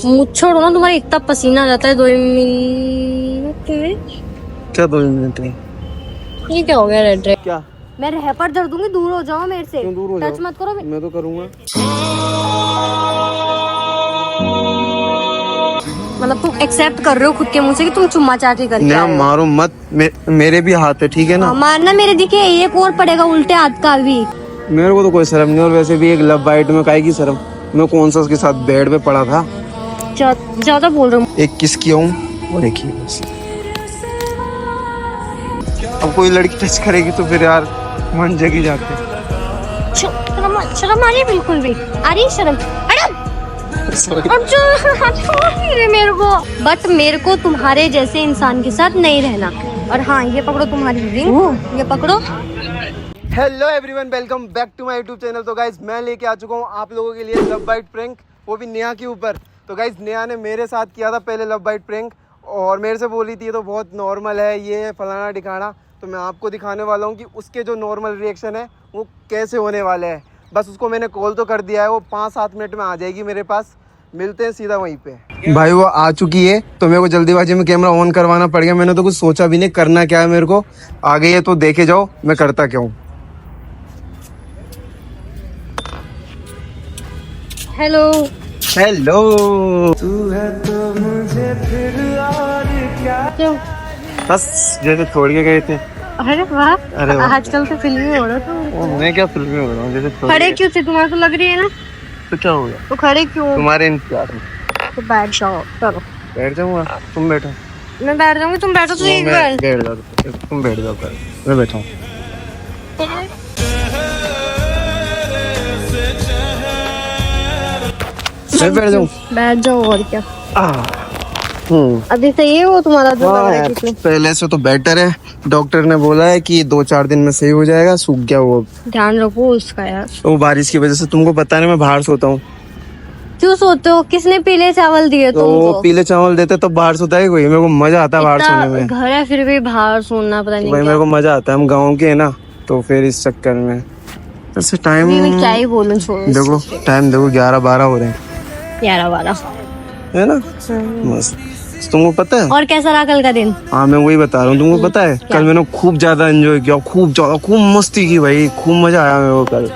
मुझ छोड़ो ना, तुम्हारा इतना पसीना आ जाता है 2 मिनट में। क्या 2 मिनट में? ये क्या हो गया रेड रेड? क्या? मैं रैपर दर्द दूंगी, दूर हो जाओ मेरे से। क्यों दूर हो टच जाओ? मत करो। मैं तो करूंगा। मतलब तुम एक्सेप्ट कर रहे हो खुद के मुंह से कि तुम चुम्मा चाटी करके ना आए हो? मारो मत, मेरे भी हाथ है, ठीक है ना? मारना मेरे दिखे एक और पड़ेगा उल्टे हाथ का भी। मेरे को तो कोई शर्म नहीं, और वैसे भी एक लव बाइट में काहे की शर्म? मैं कौन सा उसके साथ बेड पे पड़ा था? ज्यादा बोल रहा हूँ। एक किस किया हूँ और एक ही बस। अब कोई लड़की टच करेगी तो फिर यार मन जगी जाते। शर्म आ रही है? बिल्कुल भी आ रही है शर्म? मेरे को बट मेरे को तुम्हारे जैसे इंसान के साथ नहीं रहना। और हाँ, ये पकड़ो तुम्हारी रिंग, ये पकड़ो। Hello everyone, welcome back to my YouTube channel. तो गाइज मैं लेके आ चुका हूँ आप लोगों के लिए लव बाइट प्रैंक, वो भी नेहा के ऊपर। तो गाइज नेहा ने मेरे साथ किया था पहले लव बाइट प्रैंक, और मेरे से बोली थी ये तो बहुत नॉर्मल है, ये फलाना दिखाना। तो मैं आपको दिखाने वाला हूँ कि उसके जो नॉर्मल रिएक्शन है वो कैसे होने वाले हैं। बस उसको मैंने कॉल तो कर दिया है, वो 5-7 मिनट में आ जाएगी मेरे पास। मिलते हैं सीधा वहीं पे। भाई वो आ चुकी है, तो मेरे को जल्दीबाजी में कैमरा ऑन करवाना पड़ गया। मैंने तो कुछ सोचा भी नहीं करना क्या है मेरे को। आ गई है तो देखे जाओ मैं करता क्या हूँ। Hello hello. तू है तो मुझे फिर और क्या? क्यों? बस जैसे छोड़ के गए थे। अरे वाह, अरे वाह। आजकल तो फिल्मी हो रहा तो। मैं क्या फिल्म हो रहा हूँ? जैसे खड़े क्यों थे? तुम्हारे को लग रही है ना? तो क्या हो गया? तो खड़े क्यों? तुम्हारे इंतजार में। तो बैठ जाओ, चलो। बैठ जाऊंगा, तुम बैठो। मैं बैठ जाऊंगी, तुम बैठो तो एक बार। बैठ जाओ, तुम बैठ जाओ, मैं बैठा हूँ। मैं बैठ जाऊँ? बैठ जाओ, और क्या। हम्म। अभी सही है वो तुम्हारा जो लग हाँ रहा है यार, किसी? पहले से तो बेटर है। डॉक्टर ने बोला है कि 2-4 दिन में सही हो जाएगा, सूख गया वो। ध्यान रखो उसका यार। वो बारिश की वजह से, तुमको पता नहीं मैं बाहर सोता हूँ। क्यों सोते हो? किसने पीले चावल दिए तो तुमको? पीले चावल देते तो बाहर सोता है कोई? मेरे को मजा आता है बाहर सोने में। घर है फिर भी बाहर सोना, पता नहीं भाई क्या। मेरे को मजा आता है, हम गाँव के है ना, तो फिर इस चक्कर में ऐसे टाइम। अभी मैं क्या ही बोलूं, छोड़ो। देखो टाइम देखो, 11-12 हो रहे हैं, 11-12 है ना? मस्त। तुमको पता है? और कैसा रहा कल का दिन? हाँ मैं वही बता रहा हूँ, तुमको पता है कल मैंने खूब ज्यादा एंजॉय किया, खूब मस्ती की भाई, खूब मजा आया मेरे को कल।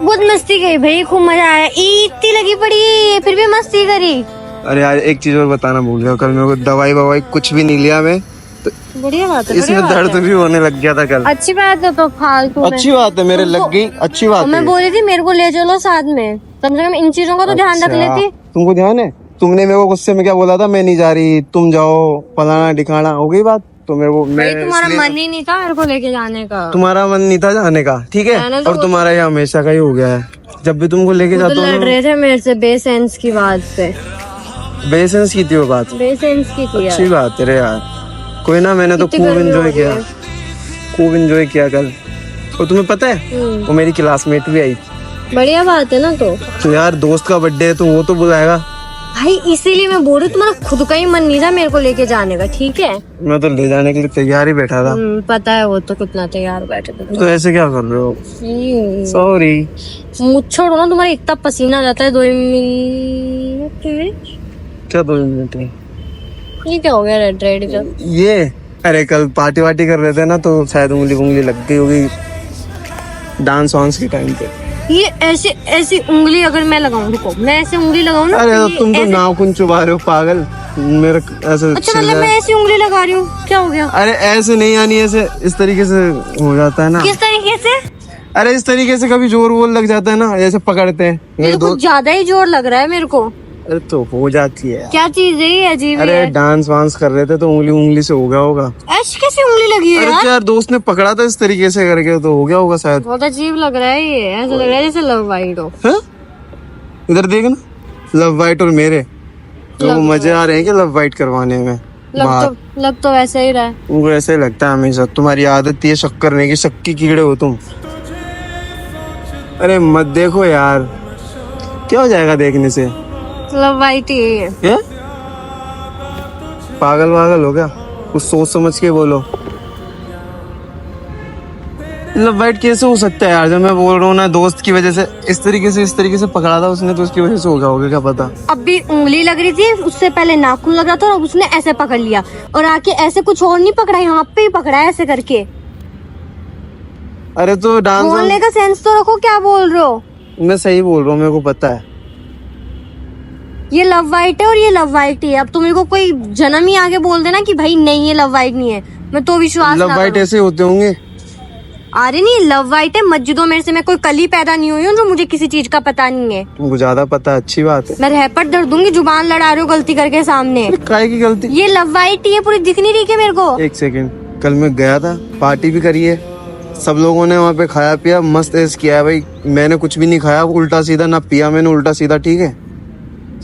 बहुत मस्ती की भाई, खूब मजा आया। इतनी लगी पड़ी फिर भी मस्ती करी। अरे यार एक चीज और बताना भूल गया, कल मेरे को दवाई कुछ भी नहीं लिया मैं, तो बढ़िया बात है, इसमें दर्द भी होने लग गया था कल। अच्छी बात है। तो फालतू में अच्छी बात है, मेरे लग गई, अच्छी बात है। मैं बोली थी मेरे को ले चलो साथ में, कम से कम इन चीजों का तो ध्यान रख लेती। तुमको ध्यान है? तुमने मेरे को गुस्से में क्या बोला था? मैं नहीं जा रही, तुम जाओ, फलाना ढिकाना, हो गई बात। तो मेरे को तुम्हारा मन ही नहीं था मेरे को लेके जाने का। तुम्हारा मन नहीं था जाने का, ठीक है, और तुम्हारा ये हमेशा का ही हो गया है, जब भी तुमको लेके जाता हूँ। लड़ रहे थे मेरे से बेसेंस की बात पे। बेसेंस की थी वो बात? बेसेंस की थी। अच्छी बात है रे यार, कोई ना, मैंने तो खूब एंजॉय किया, खूब एंजॉय किया कल। और तुम्हें पता है वो मेरी क्लासमेट भी आई। बढ़िया बात है ना। तो यार दोस्त का बर्थडे है तो वो तो बुलाएगा भाई, इसीलिए मैं बोल रही हूँ, तुम्हारा खुद का ही मन नहीं था मेरे को लेके जाने का, ठीक है? मैं तो ले जाने के लिए तैयार ही बैठा था। पता है वो तो कितना तैयार बैठे थे। तो ऐसे क्या कर रहे हो? सॉरी। मुझ छोड़ो ना, तुम्हारा इतना पसीना आ जाता है 2 मिनट में। क्या 2 मिनट में? ये क्या हो गया रेड रेड का? ये अरे कल पार्टी वार्टी कर रहे थे ना, तो शायद उंगली लग गई होगी डांस वांस के टाइम पे। ये ऐसी उंगली अगर मैं लगाऊं, रुको, मैं ऐसे उंगली लगाऊं ना। अरे तो तुम तो नाखून चुबा रहे हो पागल, मेरे ऐसे। अच्छा मतलब मैं ऐसी उंगली लगा रही हूँ, क्या हो गया? अरे ऐसे नहीं, यानी ऐसे इस तरीके से हो जाता है ना। किस तरीके से? अरे इस तरीके से कभी जोर वोर लग जाता है ना, जैसे पकड़ते हैं। ये तो कुछ ज्यादा ही जोर लग रहा है मेरे को। अरे तो हो जाती है। क्या चीज है ये? अजीब है। अरे डांस वांस कर रहे थे तो उंगली से हो गया होगा। ऐसी कैसी उंगली लगी है अरे यार? यार दोस्त ने पकड़ा था इस तरीके से करके, तो हो गया होगा शायद। बहुत अजीब लग रहा है ये, ऐसा लग रहा है जैसे लव वाइट हो। है? इधर देख ना, लव वाइट और मेरे तो मजे आ रहे हैं कि लव वाइट करवाने में। लग तो वैसे ही रहा है। वो ऐसे लगता है हमेशा, तुम्हारी आदत ये शक करने की, शक्की कीड़े हो तुम। अरे मत देखो यार, क्या हो जाएगा देखने से? लव वाइट ही है। पागल वागल हो गया? कुछ सोच समझ के बोलो। लव बाइट कैसे हो सकता है यार? जब मैं बोल रहा हूँ ना दोस्त की वजह से इस तरीके से पकड़ा था उसने, तो उसकी वजह से हो गया होगा, क्या पता। अब भी उंगली लग रही थी, उससे पहले नाखून लग रहा था और उसने ऐसे पकड़ लिया और आके ऐसे कुछ और नहीं पकड़ा, यहाँ पे ही पकड़ा है ऐसे करके। अरे तो डांस बोलने का सेंस तो रखो, क्या बोल रहे हो? मैं सही बोल रहा हूँ, मेरे को पता है। ये लव वाइट है और ये लव वाइट ही है। अब तो मेरे को कोई जन्म ही आगे बोल देना कि भाई नहीं ये लव वाइट नहीं है, मैं तो विश्वास लव ना बाइट करूं। ऐसे होते होंगे। अरे नहीं, लव वाइट है, मत दो मेरे से। मैं कोई कली पैदा नहीं हुई हूँ जो मुझे किसी चीज का पता नहीं है। तुमको ज्यादा पता है, अच्छी बात है। मैं रैपट दर्द दूंगी, जुबान लड़ा रहे हो गलती करके सामने। काय की गलती? ये लव वाइट ही है, पूरी दिख नहीं रही क्या मेरे को? एक सेकंड, कल मैं गया था, पार्टी भी करी है, सब लोगों ने वहाँ पे खाया पिया, मस्त ऐश किया है भाई। मैंने कुछ भी नहीं खाया उल्टा सीधा, ना पिया मैंने उल्टा सीधा, ठीक है?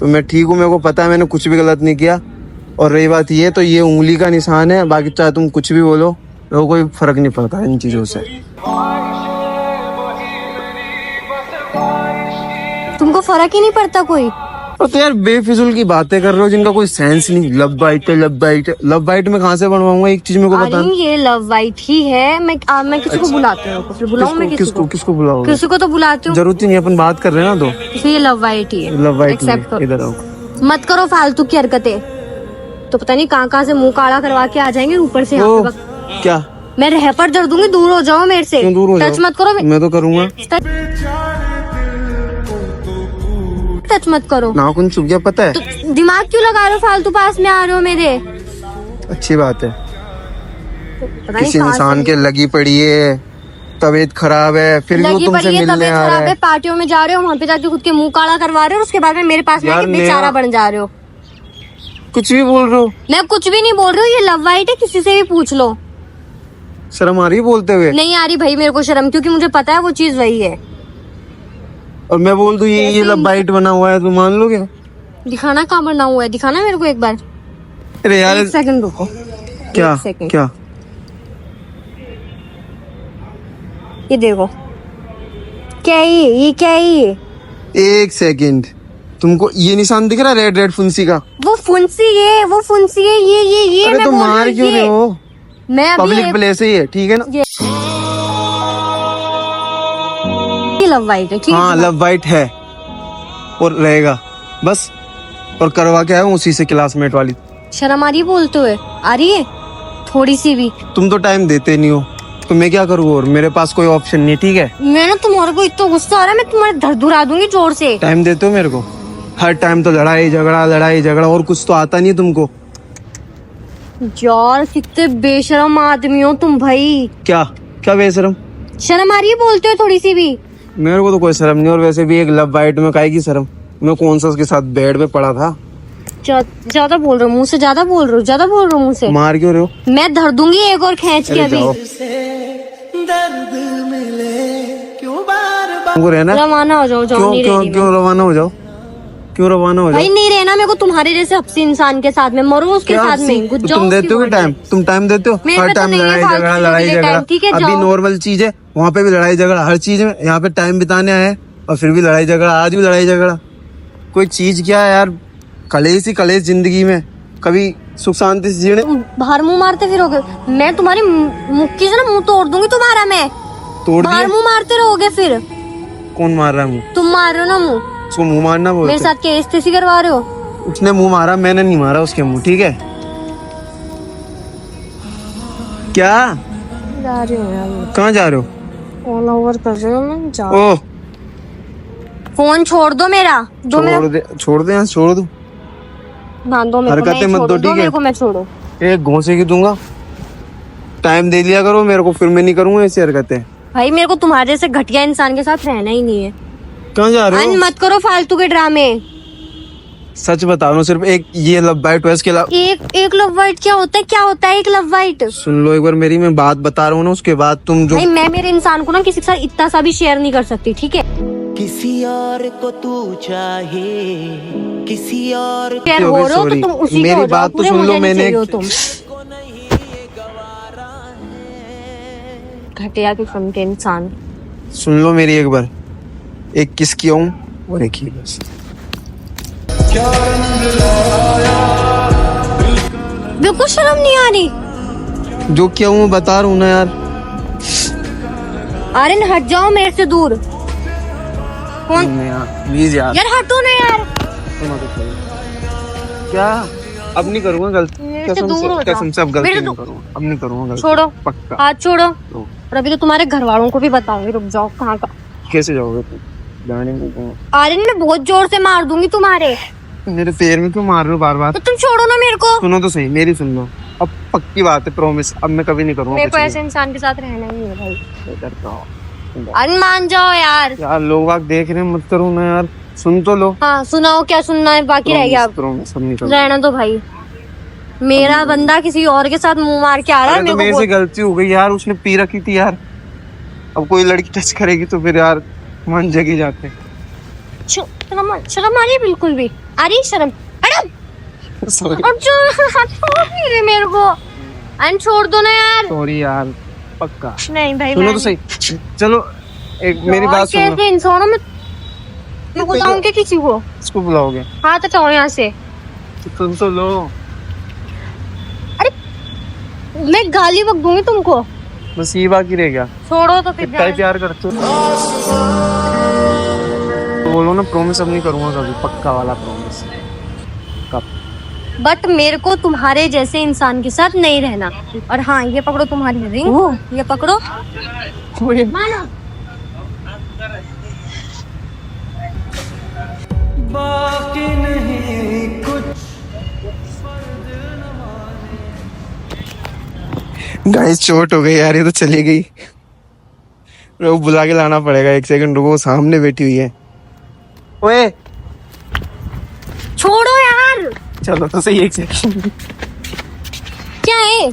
तो मैं ठीक हूँ, मेरे को पता है मैंने कुछ भी गलत नहीं किया। और रही बात ये, तो ये उंगली का निशान है, बाकी चाहे तुम कुछ भी बोलो, मेरे को कोई फर्क नहीं पड़ता इन चीजों से। तुमको फर्क ही नहीं पड़ता कोई? और तो यार बेफिजुल की बातें कर रहे हो जिनका कोई सेंस नहीं। लव बाइट है, लव बाइट है, लव बाइट में कहाँ से बनवाऊंगा? एक चीज मेरे को बता। अरे ये लव वाइट ही है। मैं किसी को बुलाती हूँ, फिर बुलाऊं मैं किसी को? किसको बुलाओगे? किसी को तो बुलाती हूँ। जरूरत ही नहीं, अपन बात कर रहे हैं ना। तो तो ये लव वाइट ही है, लव बाइट एक्सेप्ट करो। इधर आओ। मत करो फालतू की हरकतें, तो पता नहीं कहाँ से मुंह काला करवा के आ जाएंगे ऊपर से यहाँ ओ, पे बक- क्या? मैं रैपर दर्द दूंगी, दूर हो जाओ मेरे से। क्यों दूर हो टच जाओ? मत करो, मैं तो करूंगा। टच मत करो। नाखून चुभ गया, पता है? तो दिमाग क्यों लगा रहे हो? फालतू पास में आ रहे हो मेरे। अच्छी बात है, पता नहीं किसी कहाँ इंसान से- के लगी पड़ी है, तबीयत खराब है, फिर भी वो लगी तुमसे पड़ी है, मिलने तबीयत आ खराब रहा है, है। पार्टियों में जा रहे हो, वहाँ पे जाके खुद के मुंह काला करवा रहे हो और उसके बाद में मेरे पास में यार आके बेचारा नेहा- बन जा रहे हो। कुछ भी बोल रहे हो, मैं कुछ भी नहीं बोल रही हूँ, ये लव वाइट है, किसी से भी पूछ लो। शर्म आ रही है बोलते हुए? नहीं आ रही भाई मेरे को शर्म, क्योंकि मुझे पता है वो चीज वही है। और मैं बोल दूं ये लव बाइट बना हुआ है, तो मान लोगे? दिखाना कहाँ बना हुआ है, दिखाना मेरे को एक बार। अरे यार, एक सेकंड रुको। क्या एक सेकंड। क्या? ये देखो, क्या है ये क्या है ये? एक सेकंड, तुमको ये निशान दिख रहा है रेड रेड फुंसी का? वो फुंसी है, वो फुंसी है, ये अरे मैं तो बोल मार रही हूँ, क्यों ये। रहे हो? मैं अभी पब्लिक प्लेस है ये, ठीक है ना? ये लव वाइट है, ठीक हाँ है? लव बाइट है और रहेगा बस। और करवा के आया हूँ उसी से, क्लासमेट वाली। शर्म आ रही है बोलते हुए? आ रही है थोड़ी सी भी? तुम तो टाइम देते नहीं हो, तो मैं क्या करूँ? और मेरे पास कोई ऑप्शन नहीं, ठीक है? मैं ना तुम्हारे को इतना गुस्सा आ रहा है, मैं तुम्हारे धड़धुरा दूंगी जोर से। टाइम देते हो मेरे को? हर टाइम तो लड़ाई झगड़ा, और कुछ तो आता नहीं तुमको। यार कितने बेशरम आदमी हो तुम भाई। क्या क्या बेशरम? शर्म आ रही है बोलते हो थोड़ी सी भी? मेरे को तो कोई शर्म नहीं, और वैसे भी एक लव बाइट में काहे की शर्म? मैं कौन सा उसके साथ बेड पे पड़ा था? ज्यादा बोल रहे हो, मुंह से ज्यादा बोल रहे हो, ज्यादा बोल रहे हो मुंह से। मार क्यों रहे हो? मैं धर दूंगी एक और खींच के अरे अभी। जाओ। तुमको रहना? रवाना हो जाओ, जाओ, क्यों नहीं क्यों रहनी मैं। क्यों रवाना हो जाओ? क्यों रवाना हो जाओ? भाई नहीं रहना मेरे को तुम्हारे जैसे हफ्सी इंसान के साथ में, मरो उसके क्या साथ में, घुस तो जाओ तुम उसकी देते हो बॉडी टाइम? में। तुम टाइम देते हो? मेरे हर पे तो टाइम नहीं है लड़ाई फालतू झगड़ा के लड़ाई लिए झगड़ा। टाइम, ठीक है, अभी जाओ। नॉर्मल चीज है, वहाँ पे भी लड़ाई झगड़ा, हर चीज में। यहाँ पे टाइम बिताने आए और फिर भी लड़ाई झगड़ा, आज भी लड़ाई झगड़ा। कोई चीज क्या है यार? कलेश ही कलेश जिंदगी में, कभी सुख शांति से जीने। तुम बाहर मुंह मारते फिरोगे, मैं तुम्हारी मुक्की से ना मुंह तोड़ दूंगी तुम्हारा। मैं तोड़ बाहर दिए? मुंह मारते रहोगे फिर। कौन मार रहा है मुंह? तुम मार रहे हो ना मुंह, उसको मुंह मारना मेरे बोलते? साथ केस तेसी करवा रहे हो। उसने मुंह मारा, मैंने नहीं मारा उसके मुंह, ठीक है? क्या? जा रही हूँ यार, कहाँ जा रहे हो? ऑल ओवर कर रही हूँ मैं, जाओ। ओह, फोन छोड़ दो मेरा, दो मेरा। छोड़ दे यहाँ, छोड़ दो। हाँ दो मेरे को, हरकतें मैं मत छोड़ो, दो, दो ठीक है? मेरे को, मैं छोड़ो। एक घोंसे की दूंगा। टाइम दे दिया करो मेरे को, फिर मैं नहीं करूंगा ऐसी हरकतें। भाई मेरे को तुम्हारे जैसे घटिया इंसान के साथ रहना ही नहीं है। कहाँ जा रहे हो? मत करो फालतू के ड्रामे। सच बता रहा हूँ, सिर्फ एक ये लव बाइट है, इसके अलावा एक लव वाइट क्या होता है? क्या होता है एक लव वाइट? सुन लो एक बार मेरी, मैं बात बता रहा हूँ ना, उसके बाद तुम जो। भाई मैं मेरे इंसान को ना किसी के साथ इतना सा भी शेयर नहीं कर सकती, ठीक है? किसी और को तू चाहे, किसी और शेयर हो रहे हो तो तुम उसी के मेरी हो जाओ बात तो पूरे, सुन लो, मुझे नहीं मैंने चाहिए हो तुम। घटिया किस्म के इंसान। सुन लो मेरी एक बार, एक किस किया हूँ और एक ही बस। बिल्कुल शर्म नहीं आ रही। जो किया हूँ मैं बता रहा हूँ ना यार। आर्यन हट जाओ मेरे से दूर। कौन? प्लीज यार यार हटो ना यार। क्या अब नहीं करूँगा गलती, मेरे से दूर हो जाओ। कसम से अब गलती मेरे नहीं से करूँगा, अब नहीं करूँगा गलती। छोड़ो पक्का। हाथ छोड़ो। तो और अभी तो तुम्हारे घर वालों को भी बताऊंगी, रुक जाओ। कहाँ का कैसे जाओगे तुम? जाने नहीं दूंगा। आर्यन, मैं बहुत जोर से मार दूंगी तुम्हारे। मेरे पैर में क्यों मार रहे हो बार बार? तो तुम छोड़ो ना मेरे को। सुनो तो सही, मेरी सुन लो। अब पक्की बात है, प्रॉमिस, अब मैं कभी नहीं करूँगा मेरे को कुछ ऐसे इंसान के साथ रहना ही है भाई। भी। डरता हूँ। आर्यन मान जाओ यार। यार लोग आग देख रहे हैं, मत करो ना यार, सुन तो लो। हाँ सुनाओ, क्या सुनना है बाकी रह गया अब। प्रॉमिस अब नहीं करूँगा। रहना तो भाई, मेरा बंदा किसी और के साथ मुंह मार के आ रहा है। अरे तो मेरे से गलती हो गई यार, उसने पी रखी थी यार। अब कोई लड़की टच करेगी तो फिर यार मन जगी जाते। शर्म आ रही है बिल्कुल भी? आ रही है शर्म? मैडम सॉरी मेरे मेरे को एंड छोड़ दो ना यार। सॉरी यार, पक्का। नहीं भाई सुनो तो सही, चलो एक मेरी बात सुनो। कैसे इंसानों में मैं बुलाऊंगी किसी को? इसको बुलाओगे? हाथ हटाओ यहाँ से। तुम तो लो। मैं गाली बक दूंगी तुमको। बस ये बाकी रह गया। छोड़ो तो फिर कितना ही प्यार करते हो। तो बोलो ना प्रॉमिस अब नहीं करूँगा कभी, पक्का वाला प्रॉमिस। कब? बट मेरे को तुम्हारे जैसे इंसान के साथ नहीं रहना। और हाँ, ये पकड़ो तुम्हारी रिंग, ये पकड़ो। मानो बाकी नहीं कुछ। गाइस चोट हो गई यार, ये तो चली गई। रुको बुला के लाना पड़ेगा, एक सेकंड रुको, सामने बैठी हुई है। ओए छोड़ो यार। चलो तो सही, एक सेकंड। क्या है,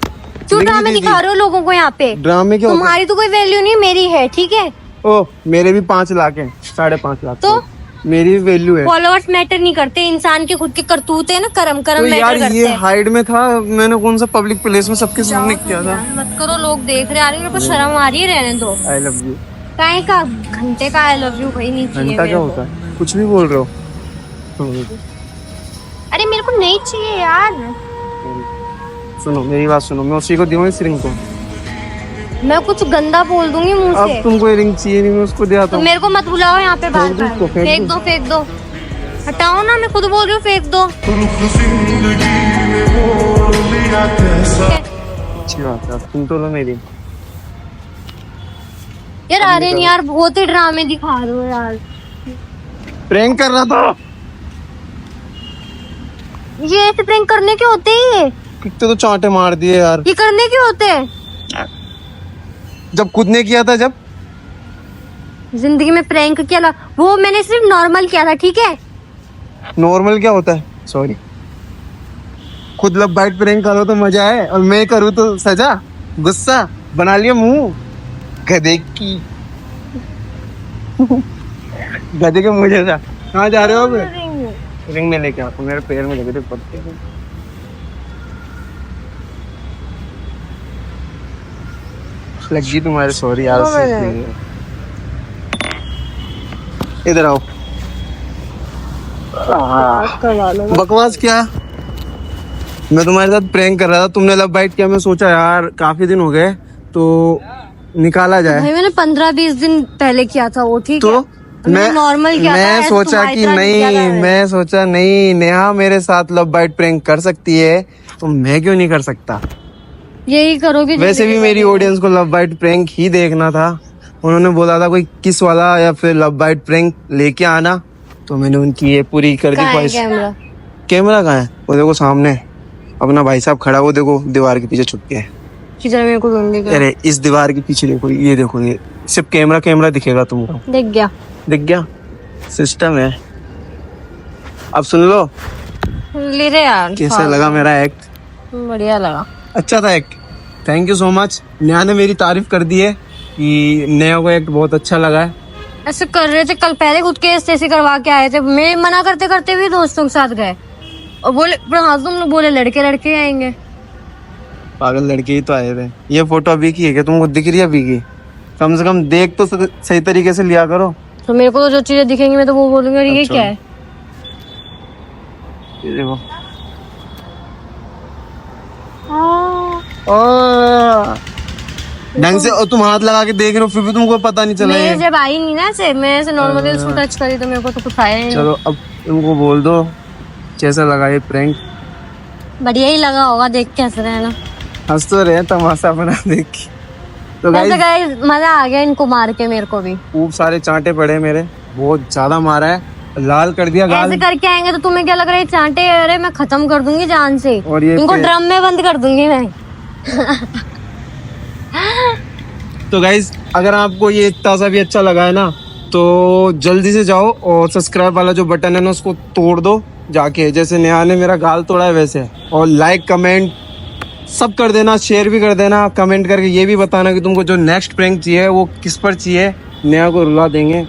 क्यों ड्रामे दिखा रहे हो लोगों को यहाँ पे? ड्रामे क्या होता तुम्हारी तो कोई वैल्यू नहीं, मेरी है, ठीक है? है? ओ मेरे भी 5 लाख है, 5.5 लाख। तो मेरी भी वैल्यू है। फॉलोअर्स मैटर नहीं करते, इंसान के खुद के करतूत है ना, कर्म तो मैटर यार करते ये हैं। हाइड में था, मैंने कौन सा पब्लिक प्लेस में सबके सामने किया था। मत करो, लोग देख रहे आ रहे, मेरे को शर्म आ रही है, रहने दो। I love you. काहे का घंटे का आई लव यू भाई नहीं चाहिए घंटा मेरे क्या को। होता है? कुछ भी बोल रहे हो। अरे मेरे को नहीं चाहिए यार। सुनो मेरी बात सुनो, मैं उसी को दूंगा इस रिंग को। मैं कुछ गंदा बोल दूंगी मुंह अब से। तुमको ये रिंग चाहिए नहीं, मैं उसको दे आता तो हूँ। मेरे को मत बुलाओ यहाँ पे बार फेंक दो बार। उसको, फेंक फेंक दो। दो, फेंक दो, हटाओ ना, मैं खुद बोल रही हूँ, फेंक दो। अच्छी बात है, तुम तो लो मेरी। यार आर्यन यार, बहुत ही ड्रामे दिखा रहे हो यार। प्रैंक कर रहा था। ये ऐसे प्रैंक करने के होते ही है? कितने तो चांटे मार दिए यार। ये करने के होते हैं? जब खुद ने किया था, जब जिंदगी में प्रैंक किया ला, वो मैंने सिर्फ नॉर्मल किया था, ठीक है? नॉर्मल क्या होता है? सॉरी, खुद लब बाइट प्रैंक करो तो मजा है, और मैं करूँ तो सजा, गुस्सा बना लिया मुंह गधे की। गधे के मुझे जा। कहाँ जा रहे हो अब? रिंग में लेके आओ, मेरे पैर में लगे थे पत्ते। लगी तुम्हारे, सॉरी यार। इधर आओ। बकवास क्या, मैं तुम्हारे साथ प्रैंक कर रहा था, तुमने लब बाइट किया, मैं सोचा यार काफी दिन हो गए तो निकाला जाए। भाई मैंने 15-20 दिन पहले किया था वो, ठीक तो है? मैं नॉर्मल किया था, मैं ऐसे सोचा तुम्हारी कि तरह नहीं किया था नहीं, मैंने। मैं सोचा नहीं, नेहा मेरे साथ लब बाइट प्रैंक कर सकती है, तो मैं क्यों नहीं कर सकता। यही करोगे? वैसे भी मेरी ऑडियंस को लब बाइट प्रैंक ही देखना था, उन्होंने बोला था कोई किस वाला या फिर लब बाइट प्रैंक लेके आना, तो मैंने उनकी ये पूरी कर दी ख्वाहिश। कैमरा कैमरा कहाँ है? वो देखो सामने अपना भाई साहब खड़ा, वो देखो दीवार के पीछे छुप के है। किधर मेरे को ढूंढने का? अरे इस दीवार के पीछे देखो, ये देखो, ये सिर्फ कैमरा दिखेगा तुमको। देख गया, दिख गया, सिस्टम है। अब सुन लो, ले रहे यार। कैसा लगा मेरा एक्ट? बढ़िया लगा। अच्छा था act, thank you so much. Neha ने मेरी तारीफ कर दी है कि नेहा को एक्ट बहुत अच्छा लगा है। ऐसे कर रहे थे, कल पहले खुद के ऐसे करवा के आए थे, मैं मना करते करते भी दोस्तों के साथ गए और बोले, हाँ तुम लोग बोले लड़के आएंगे। पागल लड़के ही तो आए थे। ये फोटो अभी की है क्या? तुमको दिख रही है अभी की? कम से कम देख तो सही तरीके से लिया करो। तो मेरे को तो जो चीजें दिखेंगी मैं तो वो बोलूंगी, अरे ये क्या है? ये देखो। ढंग से, और तुम हाथ लगा के देख रहे हो फिर भी तुमको पता नहीं चला मैं ये। जब आई नहीं ना से, मैं ऐसे नॉर्मली उसको टच करी तो मेरे को तो कुछ आया ही नहीं। चलो अब तुमको बोल दो कैसा लगा ये प्रैंक। बढ़िया ही लगा होगा, देख के हंस रहे हैं ना। हंस तो रहे हैं तमाशा बना देख के। तो वैसे गाइस गाइस मजा आ गया इनको मार के, मेरे को भी खूब सारे चांटे पड़े मेरे, बहुत ज्यादा मारा है, लाल कर दिया गाल। ऐसे करके आएंगे तो तुम्हें क्या लग रहा है चांटे? अरे मैं खत्म कर दूंगी जान से, और ये इनको ड्रम में बंद कर दूंगी मैं। तो गाइज अगर आपको ये ताज़ा भी अच्छा लगा है ना तो जल्दी से जाओ और सब्सक्राइब वाला जो बटन है ना उसको तोड़ दो जाके, जैसे नेहा ने मेरा गाल तोड़ा है वैसे। और लाइक कमेंट सब कर देना, शेयर भी कर देना, कमेंट करके ये भी बताना कि तुमको जो नेक्स्ट प्रैंक चाहिए वो किस पर चाहिए। नेहा को रुला देंगे,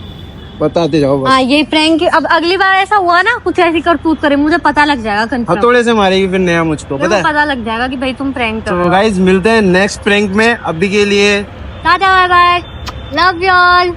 बताते जाओ बस। हाँ ये प्रैंक, अब अगली बार ऐसा हुआ ना कुछ ऐसी करतूत करे, मुझे पता लग जाएगा कंफर्म, हथौड़े से मारेगी फिर नेहा मुझको, पता है। पता लग जाएगा कि भाई तुम प्रैंक कर रहे तो हो। गाइज मिलते हैं नेक्स्ट प्रैंक में, अभी के लिए tata bye bye, love you all.